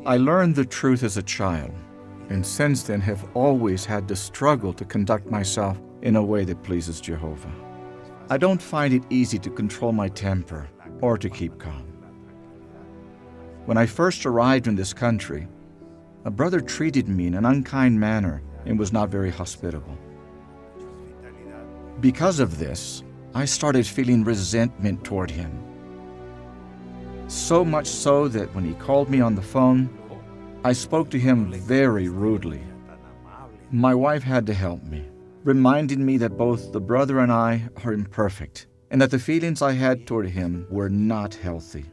I learned the truth as a child, and since then have always had to struggle to conduct myself in a way that pleases Jehovah. I don't find it easy to control my temper or to keep calm. When I first arrived in this country, a brother treated me in an unkind manner and was not very hospitable. Because of this, I started feeling resentment toward him. So much so that when he called me on the phone, I spoke to him very rudely. My wife had to help me, reminding me that both the brother and I are imperfect, and that the feelings I had toward him were not healthy.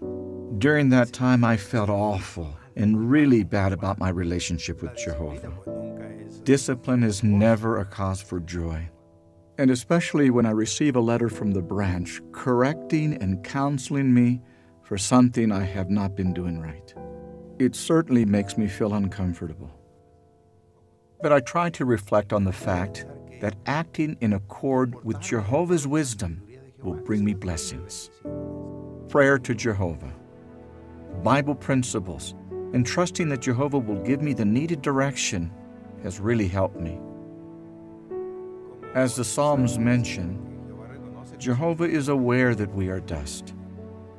During that time, I felt awful and really bad about my relationship with Jehovah. Discipline is never a cause for joy, and especially when I receive a letter from the branch correcting and counseling me for something I have not been doing right. It certainly makes me feel uncomfortable. But I try to reflect on the fact that acting in accord with Jehovah's wisdom will bring me blessings. Prayer to Jehovah, Bible principles, and trusting that Jehovah will give me the needed direction has really helped me. As the Psalms mention, Jehovah is aware that we are dust.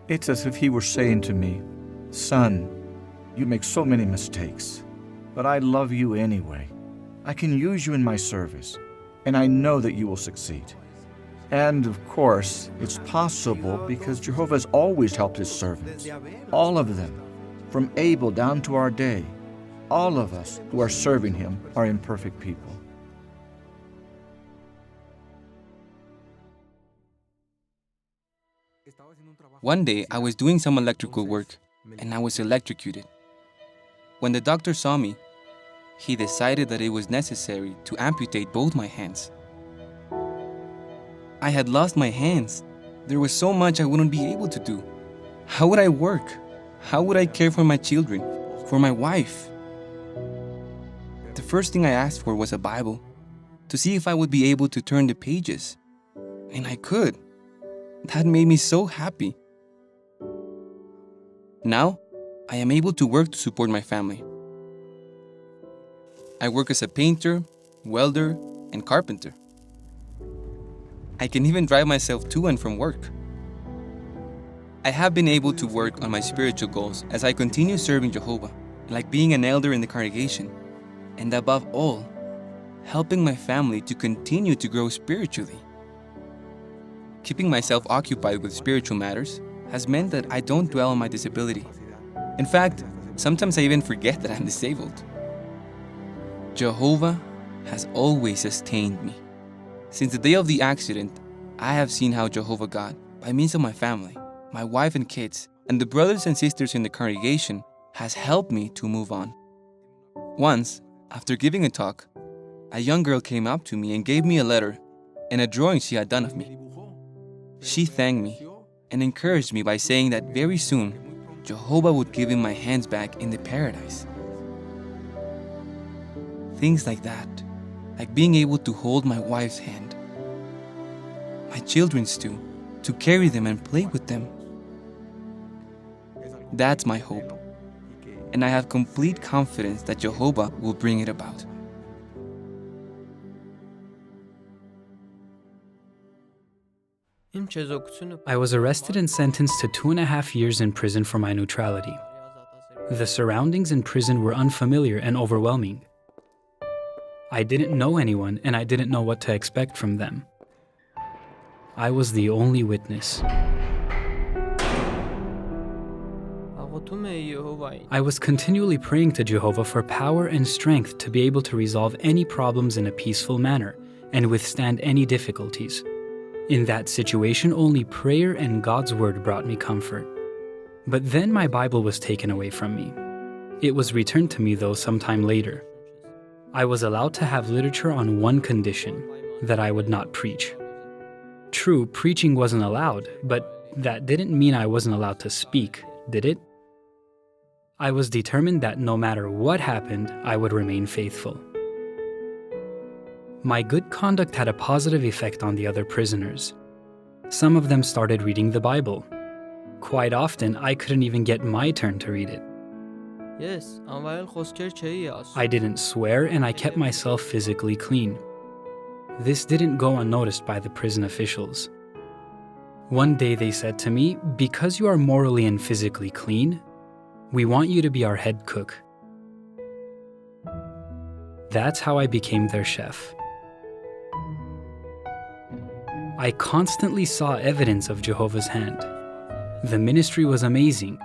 It's as if He were saying to me, "Son, you make so many mistakes, but I love you anyway. I can use you in my service, and I know that you will succeed." And of course, it's possible because Jehovah has always helped His servants, all of them, from Abel down to our day. All of us who are serving Him are imperfect people. One day, I was doing some electrical work, and I was electrocuted. When the doctor saw me, he decided that it was necessary to amputate both my hands. I had lost my hands. There was so much I wouldn't be able to do. How would I work? How would I care for my children, for my wife? The first thing I asked for was a Bible, to see if I would be able to turn the pages. And I could. That made me so happy. Now, I am able to work to support my family. I work as a painter, welder, and carpenter. I can even drive myself to and from work. I have been able to work on my spiritual goals as I continue serving Jehovah, like being an elder in the congregation, and above all, helping my family to continue to grow spiritually. Keeping myself occupied with spiritual matters has meant that I don't dwell on my disability. In fact, sometimes I even forget that I'm disabled. Jehovah has always sustained me. Since the day of the accident, I have seen how Jehovah God, by means of my family, my wife and kids, and the brothers and sisters in the congregation, has helped me to move on. Once, after giving a talk, a young girl came up to me and gave me a letter and a drawing she had done of me. She thanked me and encouraged me by saying that very soon, Jehovah would give me my hands back in the paradise. Things like that, like being able to hold my wife's hand, my children's too, to carry them and play with them. That's my hope, and I have complete confidence that Jehovah will bring it about. I was arrested and sentenced to 2.5 years in prison for my neutrality. The surroundings in prison were unfamiliar and overwhelming. I didn't know anyone, and I didn't know what to expect from them. I was the only witness. I was continually praying to Jehovah for power and strength to be able to resolve any problems in a peaceful manner and withstand any difficulties. In that situation, only prayer and God's word brought me comfort. But then my Bible was taken away from me. It was returned to me, though, sometime later. I was allowed to have literature on one condition, that I would not preach. True, preaching wasn't allowed, but that didn't mean I wasn't allowed to speak, did it? I was determined that no matter what happened, I would remain faithful. My good conduct had a positive effect on the other prisoners. Some of them started reading the Bible. Quite often, I couldn't even get my turn to read it. I didn't swear and I kept myself physically clean. This didn't go unnoticed by the prison officials. One day they said to me, "Because you are morally and physically clean, we want you to be our head cook." That's how I became their chef. I constantly saw evidence of Jehovah's hand. The ministry was amazing.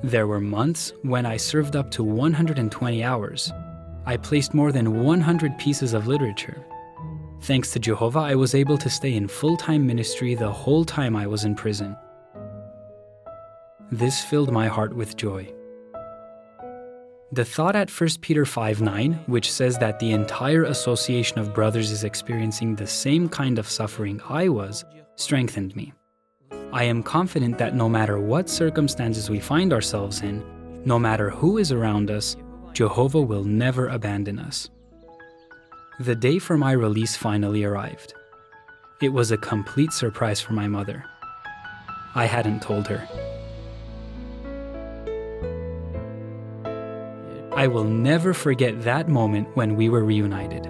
There were months when I served up to 120 hours. I placed more than 100 pieces of literature. Thanks to Jehovah, I was able to stay in full-time ministry the whole time I was in prison. This filled my heart with joy. The thought at 1 Peter 5:9, which says that the entire association of brothers is experiencing the same kind of suffering I was, strengthened me. I am confident that no matter what circumstances we find ourselves in, no matter who is around us, Jehovah will never abandon us. The day for my release finally arrived. It was a complete surprise for my mother. I hadn't told her. I will never forget that moment when we were reunited.